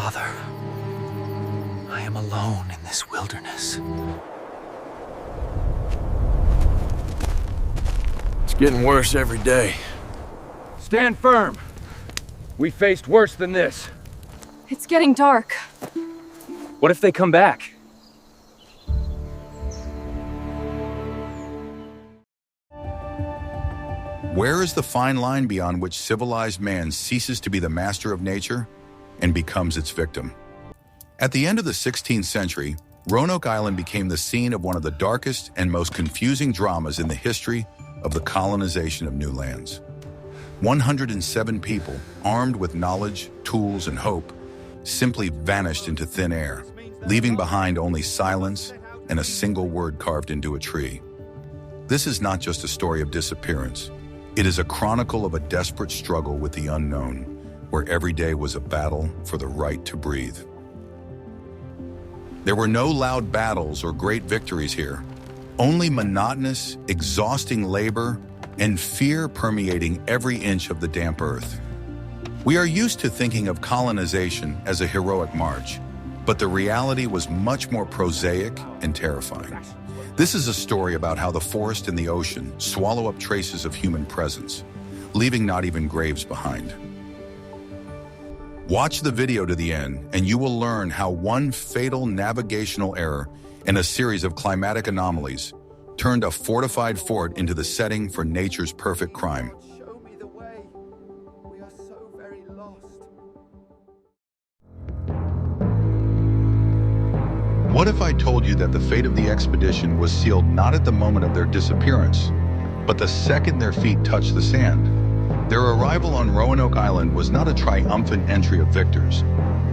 Father, I am alone in this wilderness. It's getting worse every day. Stand firm. We faced worse than this. It's getting dark. What if they come back? Where is the fine line beyond which civilized man ceases to be the master of nature and becomes its victim? At the end of the 16th century, Roanoke Island became the scene of one of the darkest and most confusing dramas in the history of the colonization of new lands. 107 people, armed with knowledge, tools, and hope, simply vanished into thin air, leaving behind only silence and a single word carved into a tree. This is not just a story of disappearance. It is a chronicle of a desperate struggle with the unknown, where every day was a battle for the right to breathe. There were no loud battles or great victories here, only monotonous, exhausting labor and fear permeating every inch of the damp earth. We are used to thinking of colonization as a heroic march, but the reality was much more prosaic and terrifying. This is a story about how the forest and the ocean swallow up traces of human presence, leaving not even graves behind. Watch the video to the end, and you will learn how one fatal navigational error and a series of climatic anomalies turned a fortified fort into the setting for nature's perfect crime. Show me the way. We are so very lost. What if I told you that the fate of the expedition was sealed not at the moment of their disappearance, but the second their feet touched the sand? Their arrival on Roanoke Island was not a triumphant entry of victors,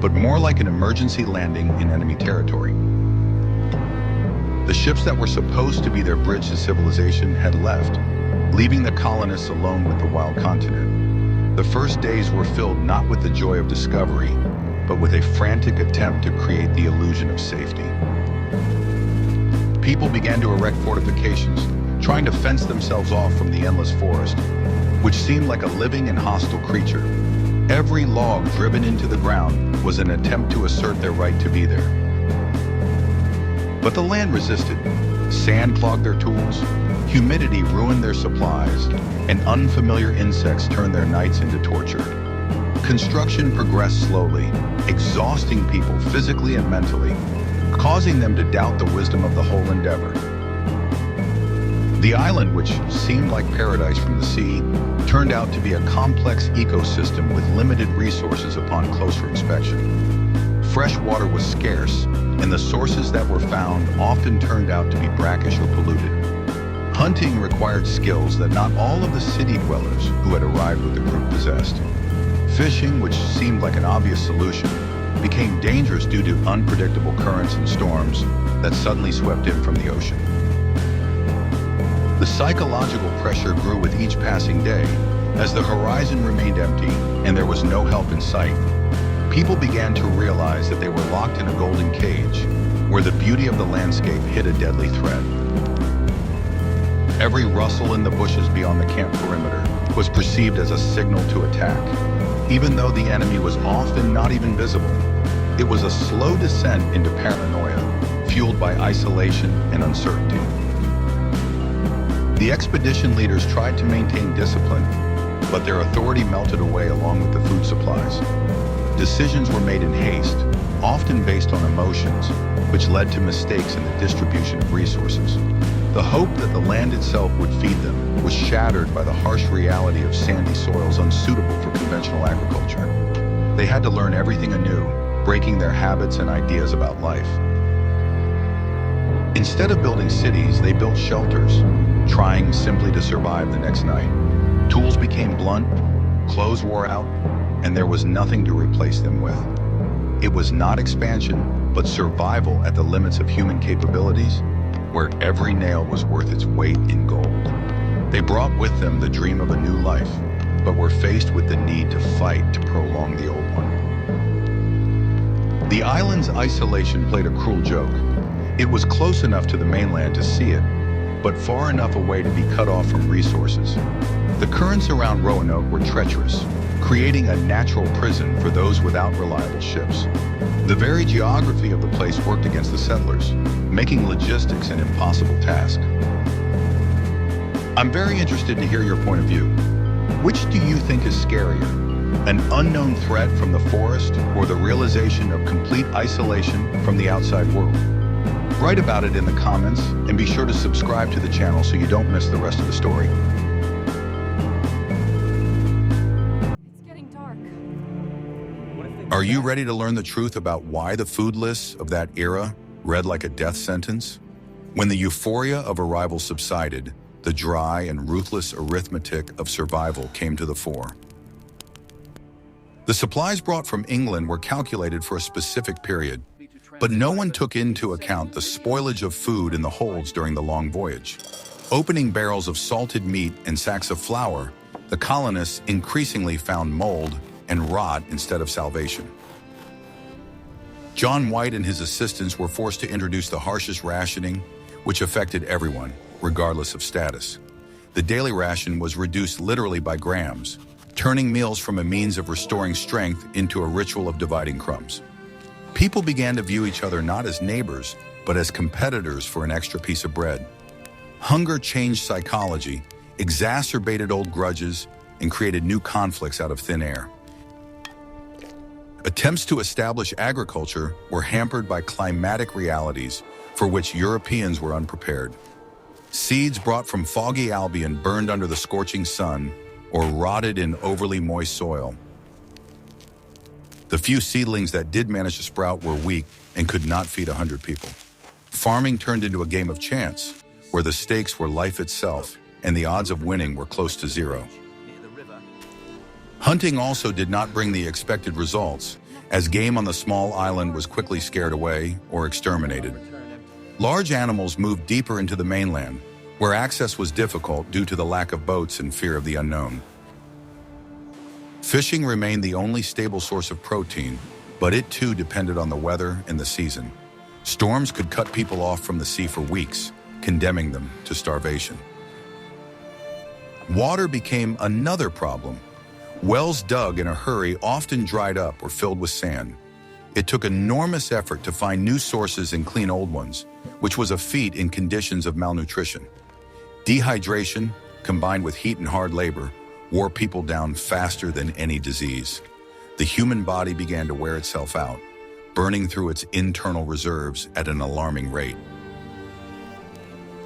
but more like an emergency landing in enemy territory. The ships that were supposed to be their bridge to civilization had left, leaving the colonists alone with the wild continent. The first days were filled not with the joy of discovery, but with a frantic attempt to create the illusion of safety. People began to erect fortifications, trying to fence themselves off from the endless forest, which seemed like a living and hostile creature. Every log driven into the ground was an attempt to assert their right to be there. But the land resisted. Sand clogged their tools, humidity ruined their supplies, and unfamiliar insects turned their nights into torture. Construction progressed slowly, exhausting people physically and mentally, causing them to doubt the wisdom of the whole endeavor. The island, which seemed like paradise from the sea, turned out to be a complex ecosystem with limited resources upon closer inspection. Fresh water was scarce, and the sources that were found often turned out to be brackish or polluted. Hunting required skills that not all of the city dwellers who had arrived with the group possessed. Fishing, which seemed like an obvious solution, became dangerous due to unpredictable currents and storms that suddenly swept in from the ocean. The psychological pressure grew with each passing day. As the horizon remained empty and there was no help in sight, people began to realize that they were locked in a golden cage where the beauty of the landscape hid a deadly threat. Every rustle in the bushes beyond the camp perimeter was perceived as a signal to attack, even though the enemy was often not even visible. It was a slow descent into paranoia, fueled by isolation and uncertainty. The expedition leaders tried to maintain discipline, but their authority melted away along with the food supplies. Decisions were made in haste, often based on emotions, which led to mistakes in the distribution of resources. The hope that the land itself would feed them was shattered by the harsh reality of sandy soils unsuitable for conventional agriculture. They had to learn everything anew, breaking their habits and ideas about life. Instead of building cities, they built shelters, trying simply to survive the next night. Tools became blunt, clothes wore out, and there was nothing to replace them with. It was not expansion, but survival at the limits of human capabilities, where every nail was worth its weight in gold. They brought with them the dream of a new life, but were faced with the need to fight to prolong the old one. The island's isolation played a cruel joke. It was close enough to the mainland to see it, but far enough away to be cut off from resources. The currents around Roanoke were treacherous, creating a natural prison for those without reliable ships. The very geography of the place worked against the settlers, making logistics an impossible task. I'm very interested to hear your point of view. Which do you think is scarier? An unknown threat from the forest or the realization of complete isolation from the outside world? Write about it in the comments and be sure to subscribe to the channel so you don't miss the rest of the story. It's getting dark. Are you ready to learn the truth about why the food lists of that era read like a death sentence? When the euphoria of arrival subsided, the dry and ruthless arithmetic of survival came to the fore. The supplies brought from England were calculated for a specific period, but no one took into account the spoilage of food in the holds during the long voyage. Opening barrels of salted meat and sacks of flour, the colonists increasingly found mold and rot instead of salvation. John White and his assistants were forced to introduce the harshest rationing, which affected everyone, regardless of status. The daily ration was reduced literally by grams, turning meals from a means of restoring strength into a ritual of dividing crumbs. People began to view each other not as neighbors, but as competitors for an extra piece of bread. Hunger changed psychology, exacerbated old grudges, and created new conflicts out of thin air. Attempts to establish agriculture were hampered by climatic realities for which Europeans were unprepared. Seeds brought from foggy Albion burned under the scorching sun or rotted in overly moist soil. The few seedlings that did manage to sprout were weak and could not feed 100 people. Farming turned into a game of chance, where the stakes were life itself and the odds of winning were close to zero. Hunting also did not bring the expected results, as game on the small island was quickly scared away or exterminated. Large animals moved deeper into the mainland, where access was difficult due to the lack of boats and fear of the unknown. Fishing remained the only stable source of protein, but it too depended on the weather and the season. Storms could cut people off from the sea for weeks, condemning them to starvation. Water became another problem. Wells dug in a hurry often dried up or filled with sand. It took enormous effort to find new sources and clean old ones, which was a feat in conditions of malnutrition. Dehydration, combined with heat and hard labor, wore people down faster than any disease. The human body began to wear itself out, burning through its internal reserves at an alarming rate.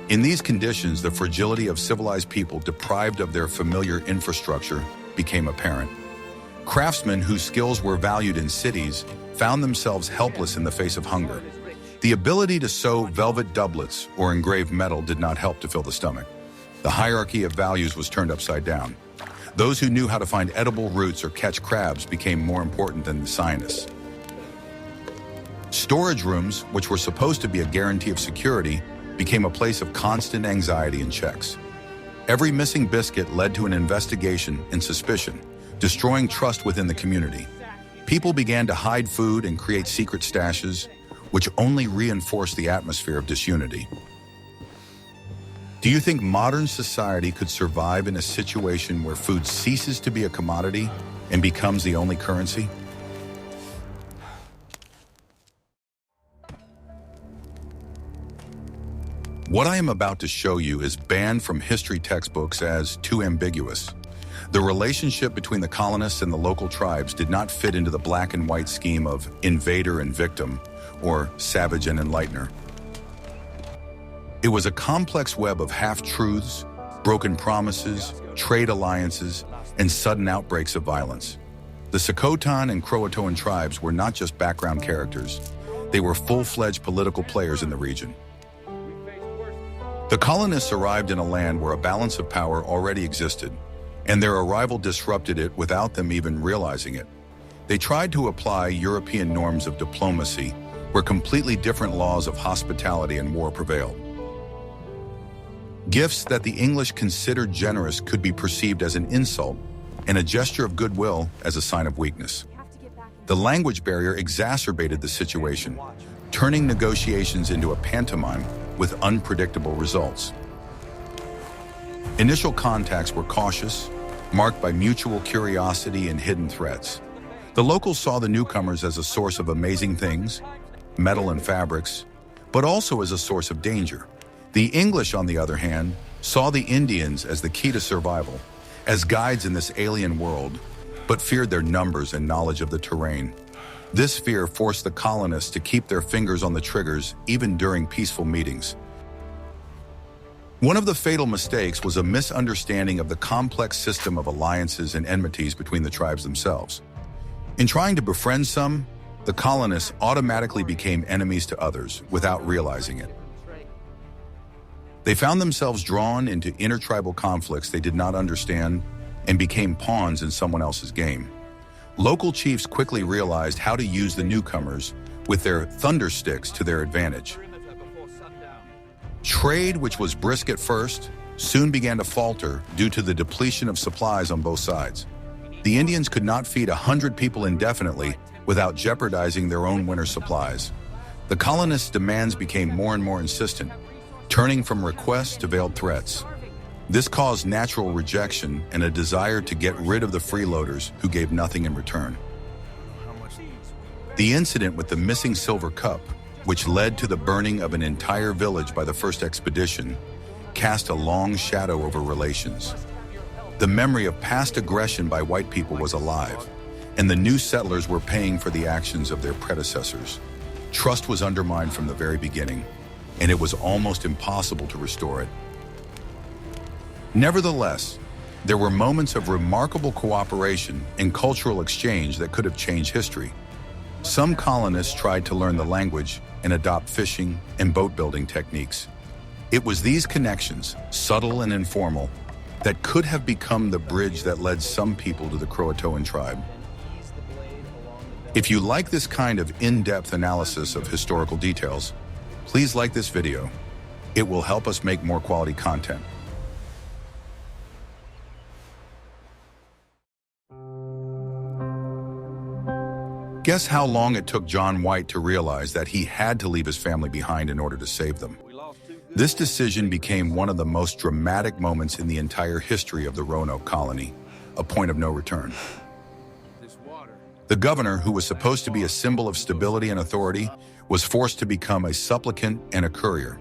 In these conditions, the fragility of civilized people deprived of their familiar infrastructure became apparent. Craftsmen whose skills were valued in cities found themselves helpless in the face of hunger. The ability to sew velvet doublets or engrave metal did not help to fill the stomach. The hierarchy of values was turned upside down. Those who knew how to find edible roots or catch crabs became more important than the scientists. Storage rooms, which were supposed to be a guarantee of security, became a place of constant anxiety and checks. Every missing biscuit led to an investigation and suspicion, destroying trust within the community. People began to hide food and create secret stashes, which only reinforced the atmosphere of disunity. Do you think modern society could survive in a situation where food ceases to be a commodity and becomes the only currency? What I am about to show you is banned from history textbooks as too ambiguous. The relationship between the colonists and the local tribes did not fit into the black and white scheme of invader and victim, or savage and enlightener. It was a complex web of half-truths, broken promises, trade alliances, and sudden outbreaks of violence. The Croatoan and Croatoan tribes were not just background characters. They were full-fledged political players in the region. The colonists arrived in a land where a balance of power already existed, and their arrival disrupted it without them even realizing it. They tried to apply European norms of diplomacy, where completely different laws of hospitality and war prevailed. Gifts that the English considered generous could be perceived as an insult, and a gesture of goodwill as a sign of weakness. The language barrier exacerbated the situation, turning negotiations into a pantomime with unpredictable results. Initial contacts were cautious, marked by mutual curiosity and hidden threats. The locals saw the newcomers as a source of amazing things, metal and fabrics, but also as a source of danger. The English, on the other hand, saw the Indians as the key to survival, as guides in this alien world, but feared their numbers and knowledge of the terrain. This fear forced the colonists to keep their fingers on the triggers even during peaceful meetings. One of the fatal mistakes was a misunderstanding of the complex system of alliances and enmities between the tribes themselves. In trying to befriend some, the colonists automatically became enemies to others without realizing it. They found themselves drawn into intertribal conflicts they did not understand and became pawns in someone else's game. Local chiefs quickly realized how to use the newcomers with their thundersticks to their advantage. Trade, which was brisk at first, soon began to falter due to the depletion of supplies on both sides. The Indians could not feed 100 people indefinitely without jeopardizing their own winter supplies. The colonists' demands became more and more insistent, turning from requests to veiled threats. This caused natural rejection and a desire to get rid of the freeloaders who gave nothing in return. The incident with the missing silver cup, which led to the burning of an entire village by the first expedition, cast a long shadow over relations. The memory of past aggression by white people was alive, and the new settlers were paying for the actions of their predecessors. Trust was undermined from the very beginning, and it was almost impossible to restore it. Nevertheless, there were moments of remarkable cooperation and cultural exchange that could have changed history. Some colonists tried to learn the language and adopt fishing and boat-building techniques. It was these connections, subtle and informal, that could have become the bridge that led some people to the Croatoan tribe. If you like this kind of in-depth analysis of historical details, please like this video. It will help us make more quality content. Guess how long it took John White to realize that he had to leave his family behind in order to save them? This decision became one of the most dramatic moments in the entire history of the Roanoke colony, a point of no return. The governor, who was supposed to be a symbol of stability and authority, was forced to become a supplicant and a courier.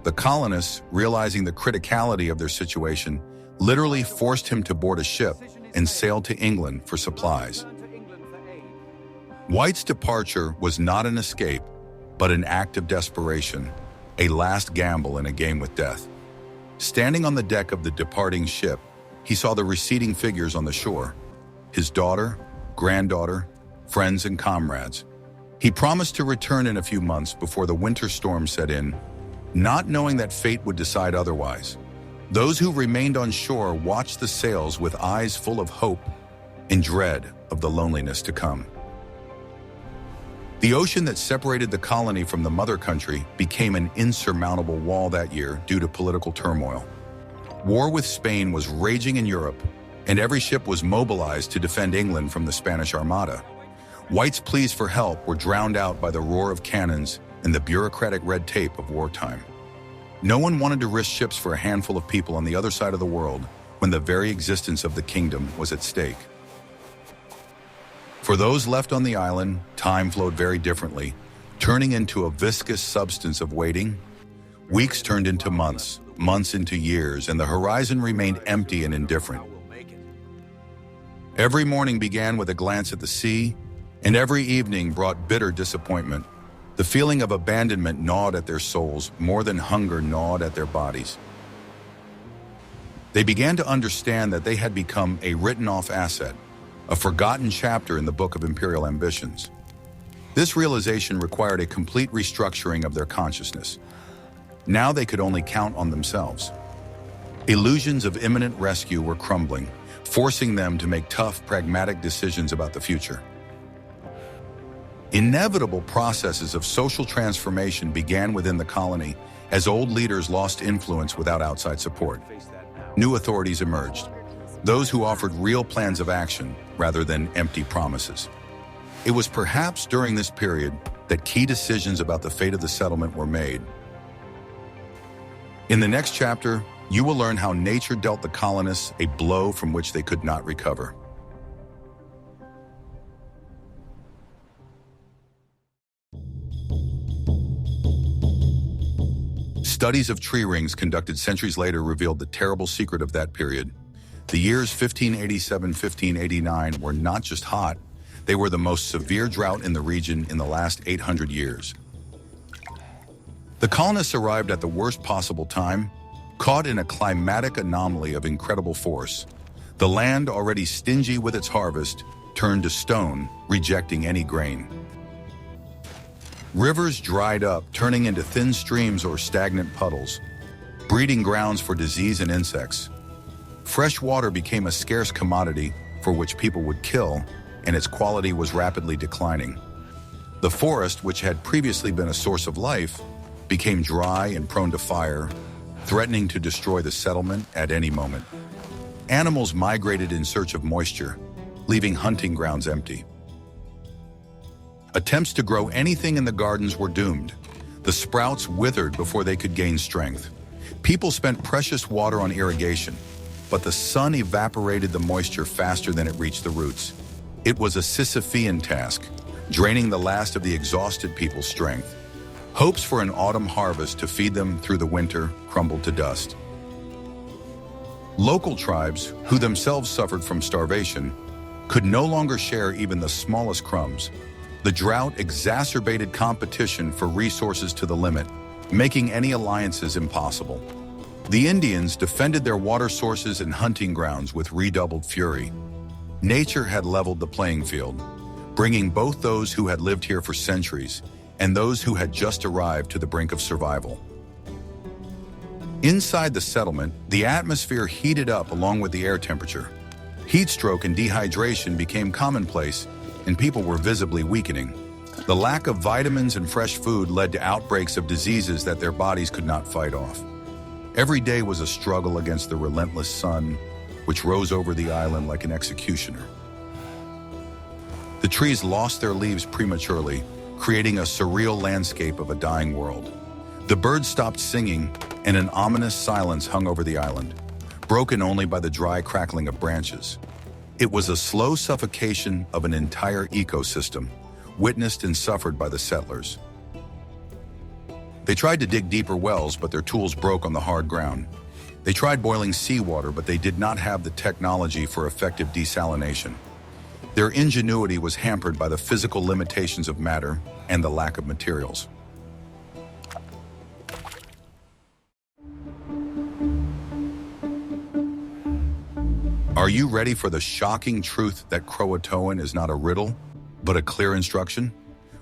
The colonists, realizing the criticality of their situation, literally forced him to board a ship and sail to England for supplies. White's departure was not an escape, but an act of desperation, a last gamble in a game with death. Standing on the deck of the departing ship, he saw the receding figures on the shore, his daughter, granddaughter, friends, and comrades. He promised to return in a few months before the winter storm set in, not knowing that fate would decide otherwise. Those who remained on shore watched the sails with eyes full of hope and dread of the loneliness to come. The ocean that separated the colony from the mother country became an insurmountable wall that year due to political turmoil. War with Spain was raging in Europe, and every ship was mobilized to defend England from the Spanish Armada. White's pleas for help were drowned out by the roar of cannons and the bureaucratic red tape of wartime. No one wanted to risk ships for a handful of people on the other side of the world when the very existence of the kingdom was at stake. For those left on the island, time flowed very differently, turning into a viscous substance of waiting. Weeks turned into months, months into years, and the horizon remained empty and indifferent. Every morning began with a glance at the sea, and every evening brought bitter disappointment. The feeling of abandonment gnawed at their souls more than hunger gnawed at their bodies. They began to understand that they had become a written-off asset, a forgotten chapter in the book of imperial ambitions. This realization required a complete restructuring of their consciousness. Now they could only count on themselves. Illusions of imminent rescue were crumbling, forcing them to make tough, pragmatic decisions about the future. Inevitable processes of social transformation began within the colony as old leaders lost influence without outside support. New authorities emerged, those who offered real plans of action rather than empty promises. It was perhaps during this period that key decisions about the fate of the settlement were made. In the next chapter, you will learn how nature dealt the colonists a blow from which they could not recover. Studies of tree rings conducted centuries later revealed the terrible secret of that period. The years 1587-1589 were not just hot, they were the most severe drought in the region in the last 800 years. The colonists arrived at the worst possible time, caught in a climatic anomaly of incredible force. The land, already stingy with its harvest, turned to stone, rejecting any grain. Rivers dried up, turning into thin streams or stagnant puddles, breeding grounds for disease and insects. Fresh water became a scarce commodity for which people would kill, and its quality was rapidly declining. The forest, which had previously been a source of life, became dry and prone to fire, threatening to destroy the settlement at any moment. Animals migrated in search of moisture, leaving hunting grounds empty. Attempts to grow anything in the gardens were doomed. The sprouts withered before they could gain strength. People spent precious water on irrigation, but the sun evaporated the moisture faster than it reached the roots. It was a Sisyphean task, draining the last of the exhausted people's strength. Hopes for an autumn harvest to feed them through the winter crumbled to dust. Local tribes, who themselves suffered from starvation, could no longer share even the smallest crumbs. The drought exacerbated competition for resources to the limit, making any alliances impossible. The Indians defended their water sources and hunting grounds with redoubled fury. Nature had leveled the playing field, bringing both those who had lived here for centuries and those who had just arrived to the brink of survival. Inside the settlement, the atmosphere heated up along with the air temperature. Heat stroke and dehydration became commonplace, and people were visibly weakening. The lack of vitamins and fresh food led to outbreaks of diseases that their bodies could not fight off. Every day was a struggle against the relentless sun, which rose over the island like an executioner. The trees lost their leaves prematurely, creating a surreal landscape of a dying world. The birds stopped singing, and an ominous silence hung over the island, broken only by the dry crackling of branches. It was a slow suffocation of an entire ecosystem, witnessed and suffered by the settlers. They tried to dig deeper wells, but their tools broke on the hard ground. They tried boiling seawater, but they did not have the technology for effective desalination. Their ingenuity was hampered by the physical limitations of matter and the lack of materials. Are you ready for the shocking truth that Croatoan is not a riddle, but a clear instruction?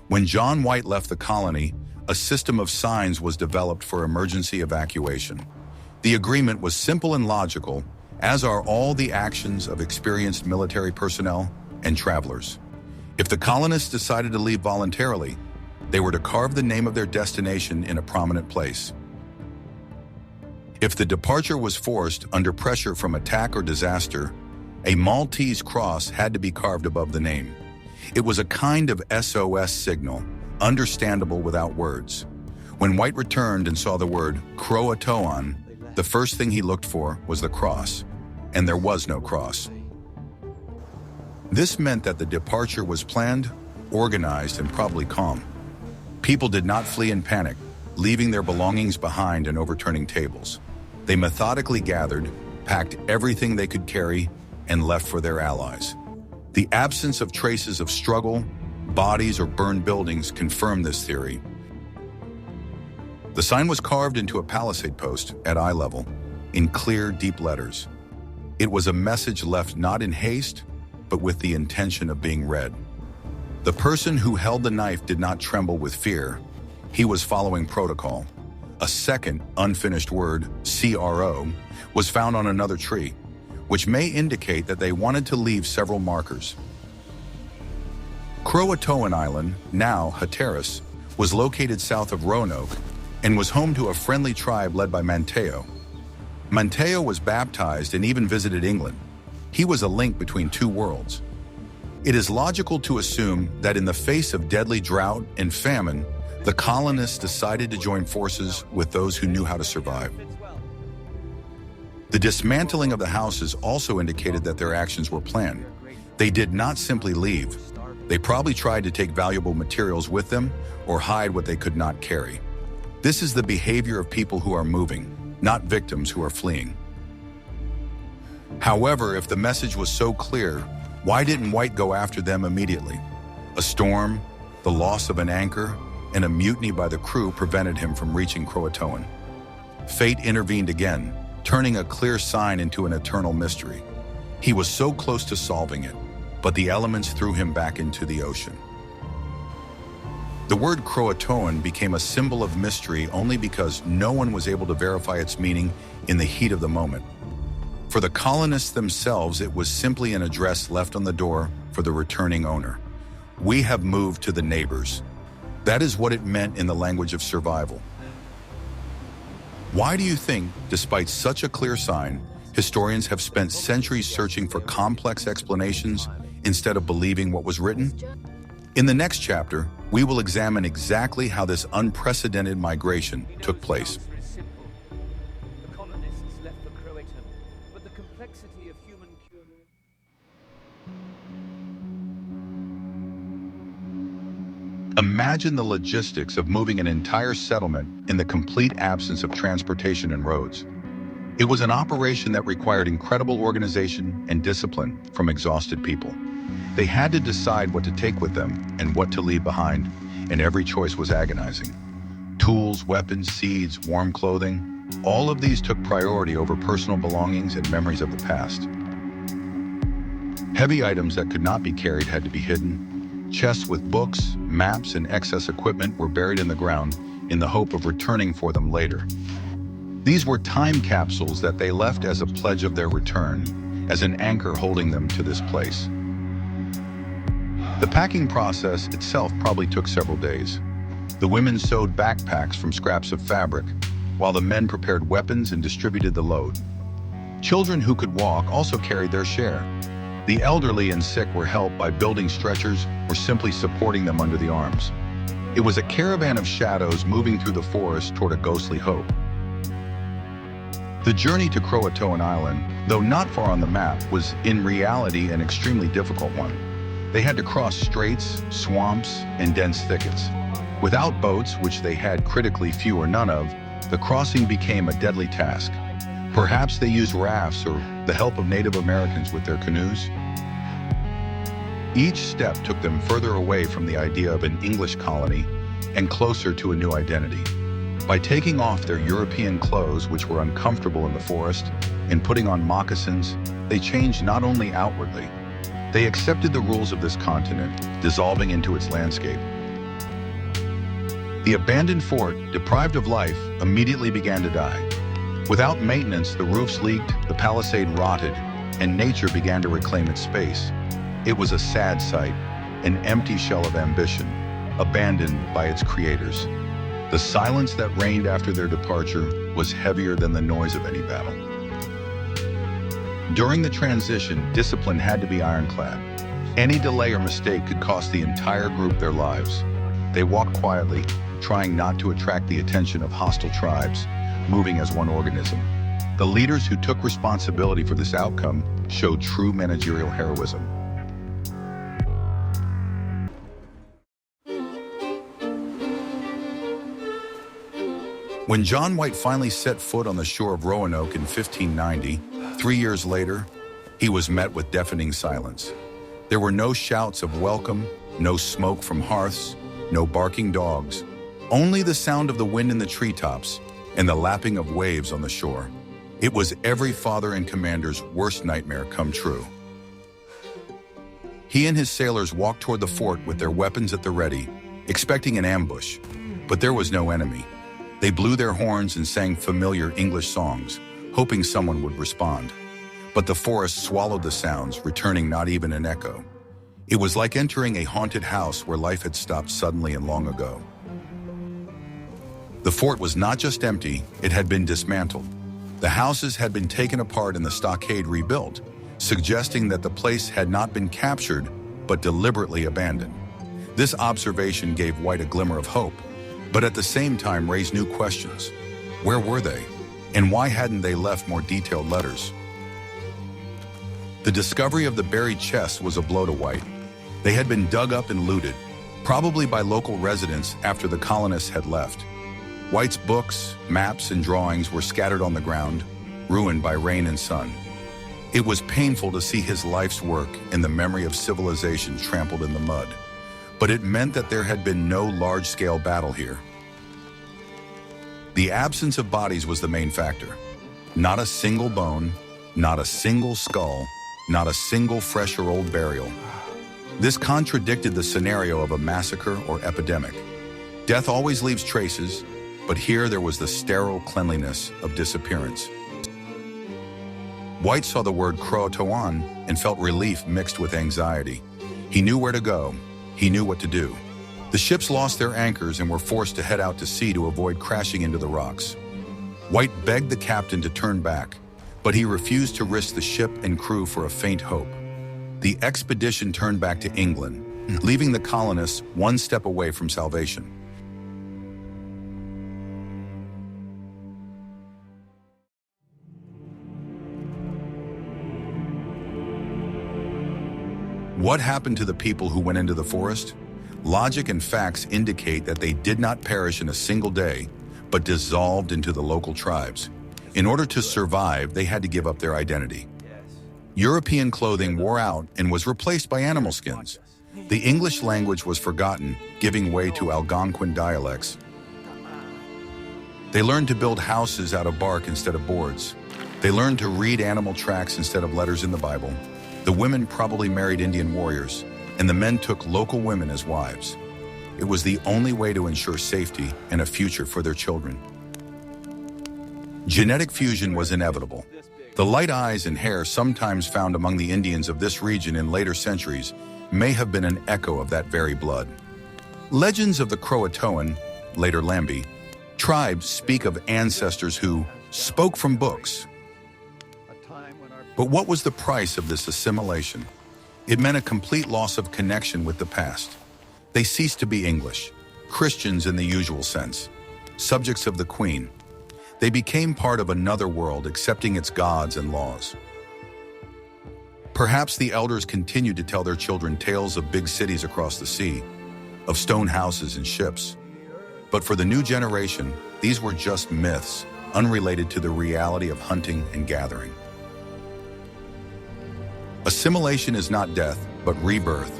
When John White left the colony, a system of signs was developed for emergency evacuation. The agreement was simple and logical, as are all the actions of experienced military personnel and travelers. If the colonists decided to leave voluntarily, they were to carve the name of their destination in a prominent place. If the departure was forced under pressure from attack or disaster, a Maltese cross had to be carved above the name. It was a kind of SOS signal, understandable without words. When White returned and saw the word Croatoan, the first thing he looked for was the cross, and there was no cross. This meant that the departure was planned, organized, and probably calm. People did not flee in panic, leaving their belongings behind and overturning tables. They methodically gathered, packed everything they could carry, and left for their allies. The absence of traces of struggle, bodies, or burned buildings confirmed this theory. The sign was carved into a palisade post at eye level, in clear, deep letters. It was a message left not in haste, but with the intention of being read. The person who held the knife did not tremble with fear. He was following protocol. A second unfinished word, CRO, was found on another tree, which may indicate that they wanted to leave several markers. Croatoan Island, now Hatteras, was located south of Roanoke and was home to a friendly tribe led by Manteo. Manteo was baptized and even visited England. He was a link between two worlds. It is logical to assume that in the face of deadly drought and famine, the colonists decided to join forces with those who knew how to survive. The dismantling of the houses also indicated that their actions were planned. They did not simply leave. They probably tried to take valuable materials with them or hide what they could not carry. This is the behavior of people who are moving, not victims who are fleeing. However, if the message was so clear, why didn't White go after them immediately? A storm, the loss of an anchor, and a mutiny by the crew prevented him from reaching Croatoan. Fate intervened again, turning a clear sign into an eternal mystery. He was so close to solving it, but the elements threw him back into the ocean. The word Croatoan became a symbol of mystery only because no one was able to verify its meaning in the heat of the moment. For the colonists themselves, it was simply an address left on the door for the returning owner. We have moved to the neighbors. That is what it meant in the language of survival. Why do you think, despite such a clear sign, historians have spent centuries searching for complex explanations instead of believing what was written? In the next chapter, we will examine exactly how this unprecedented migration took place. The colonists left for Croatoan, but the complexity of human Imagine the logistics of moving an entire settlement in the complete absence of transportation and roads. It was an operation that required incredible organization and discipline from exhausted people. They had to decide what to take with them and what to leave behind, and every choice was agonizing. Tools, weapons, seeds, warm clothing, all of these took priority over personal belongings and memories of the past. Heavy items that could not be carried had to be hidden. Chests with books, maps, and excess equipment were buried in the ground in the hope of returning for them later. These were time capsules that they left as a pledge of their return, as an anchor holding them to this place. The packing process itself probably took several days. The women sewed backpacks from scraps of fabric, while the men prepared weapons and distributed the load. Children who could walk also carried their share. The elderly and sick were helped by building stretchers or simply supporting them under the arms. It was a caravan of shadows moving through the forest toward a ghostly hope. The journey to Croatoan Island, though not far on the map, was in reality an extremely difficult one. They had to cross straits, swamps, and dense thickets. Without boats, which they had critically few or none of, the crossing became a deadly task. Perhaps they used rafts or the help of Native Americans with their canoes. Each step took them further away from the idea of an English colony and closer to a new identity. By taking off their European clothes, which were uncomfortable in the forest, and putting on moccasins, they changed not only outwardly. They accepted the rules of this continent, dissolving into its landscape. The abandoned fort, deprived of life, immediately began to die. Without maintenance, the roofs leaked, the palisade rotted, and nature began to reclaim its space. It was a sad sight, an empty shell of ambition, abandoned by its creators. The silence that reigned after their departure was heavier than the noise of any battle. During the transition, discipline had to be ironclad. Any delay or mistake could cost the entire group their lives. They walked quietly, trying not to attract the attention of hostile tribes, moving as one organism. The leaders who took responsibility for this outcome showed true managerial heroism. When John White finally set foot on the shore of Roanoke in 1590, 3 years later, he was met with deafening silence. There were no shouts of welcome, no smoke from hearths, no barking dogs, only the sound of the wind in the treetops and the lapping of waves on the shore. It was every father and commander's worst nightmare come true. He and his sailors walked toward the fort with their weapons at the ready, expecting an ambush, but there was no enemy. They blew their horns and sang familiar English songs, hoping someone would respond. But the forest swallowed the sounds, returning not even an echo. It was like entering a haunted house where life had stopped suddenly and long ago. The fort was not just empty, it had been dismantled. The houses had been taken apart and the stockade rebuilt, suggesting that the place had not been captured, but deliberately abandoned. This observation gave White a glimmer of hope, but at the same time raised new questions. Where were they? And why hadn't they left more detailed letters? The discovery of the buried chests was a blow to White. They had been dug up and looted, probably by local residents after the colonists had left. White's books, maps, and drawings were scattered on the ground, ruined by rain and sun. It was painful to see his life's work and the memory of civilization trampled in the mud, but it meant that there had been no large-scale battle here. The absence of bodies was the main factor. Not a single bone, not a single skull, not a single fresh or old burial. This contradicted the scenario of a massacre or epidemic. Death always leaves traces, but here there was the sterile cleanliness of disappearance. White saw the word Croatoan and felt relief mixed with anxiety. He knew where to go. He knew what to do. The ships lost their anchors and were forced to head out to sea to avoid crashing into the rocks. White begged the captain to turn back, but he refused to risk the ship and crew for a faint hope. The expedition turned back to England, leaving the colonists one step away from salvation. What happened to the people who went into the forest? Logic and facts indicate that they did not perish in a single day, but dissolved into the local tribes. In order to survive, they had to give up their identity. European clothing wore out and was replaced by animal skins. The English language was forgotten, giving way to Algonquin dialects. They learned to build houses out of bark instead of boards. They learned to read animal tracks instead of letters in the Bible. The women probably married Indian warriors, and the men took local women as wives. It was the only way to ensure safety and a future for their children. Genetic fusion was inevitable. The light eyes and hair sometimes found among the Indians of this region in later centuries may have been an echo of that very blood. Legends of the Croatoan, later Lambi, tribes speak of ancestors who spoke from books. But what was the price of this assimilation? It meant a complete loss of connection with the past. They ceased to be English, Christians in the usual sense, subjects of the Queen. They became part of another world, accepting its gods and laws. Perhaps the elders continued to tell their children tales of big cities across the sea, of stone houses and ships. But for the new generation, these were just myths, unrelated to the reality of hunting and gathering. Assimilation is not death, but rebirth.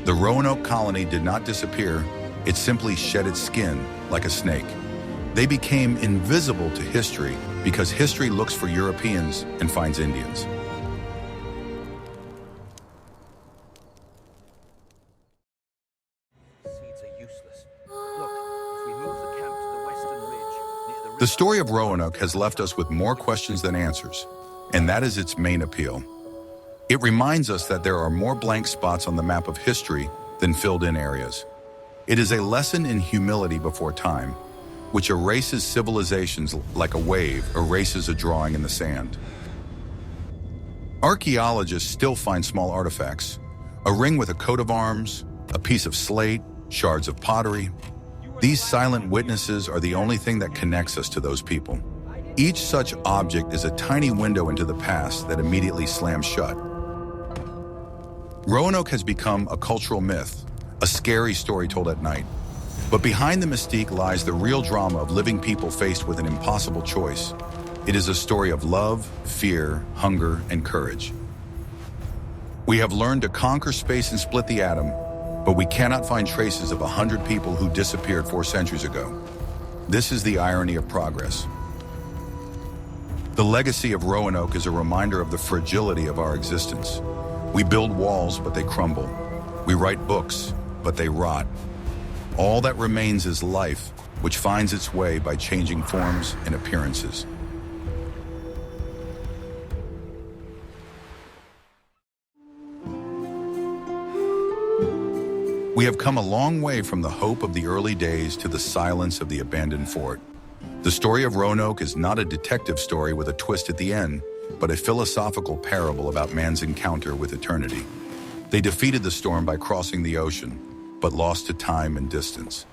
The Roanoke colony did not disappear, it simply shed its skin like a snake. They became invisible to history because history looks for Europeans and finds Indians. Seeds are useless. Look, if we move the camp to the western ridge, near the The story of Roanoke has left us with more questions than answers, and that is its main appeal. It reminds us that there are more blank spots on the map of history than filled-in areas. It is a lesson in humility before time, which erases civilizations like a wave erases a drawing in the sand. Archaeologists still find small artifacts, a ring with a coat of arms, a piece of slate, shards of pottery. These silent witnesses are the only thing that connects us to those people. Each such object is a tiny window into the past that immediately slams shut. Roanoke has become a cultural myth, a scary story told at night. But behind the mystique lies the real drama of living people faced with an impossible choice. It is a story of love, fear, hunger, and courage. We have learned to conquer space and split the atom, but we cannot find traces of 100 people who disappeared 4 centuries ago. This is the irony of progress. The legacy of Roanoke is a reminder of the fragility of our existence. We build walls, but they crumble. We write books, but they rot. All that remains is life, which finds its way by changing forms and appearances. We have come a long way from the hope of the early days to the silence of the abandoned fort. The story of Roanoke is not a detective story with a twist at the end, but a philosophical parable about man's encounter with eternity. They defeated the storm by crossing the ocean, but lost to time and distance.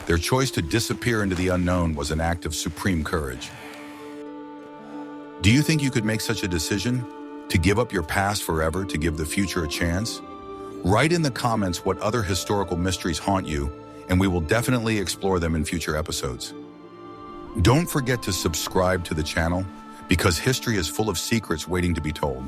Their choice to disappear into the unknown was an act of supreme courage. Do you think you could make such a decision? To give up your past forever to give the future a chance? Write in the comments what other historical mysteries haunt you, and we will definitely explore them in future episodes. Don't forget to subscribe to the channel, because history is full of secrets waiting to be told.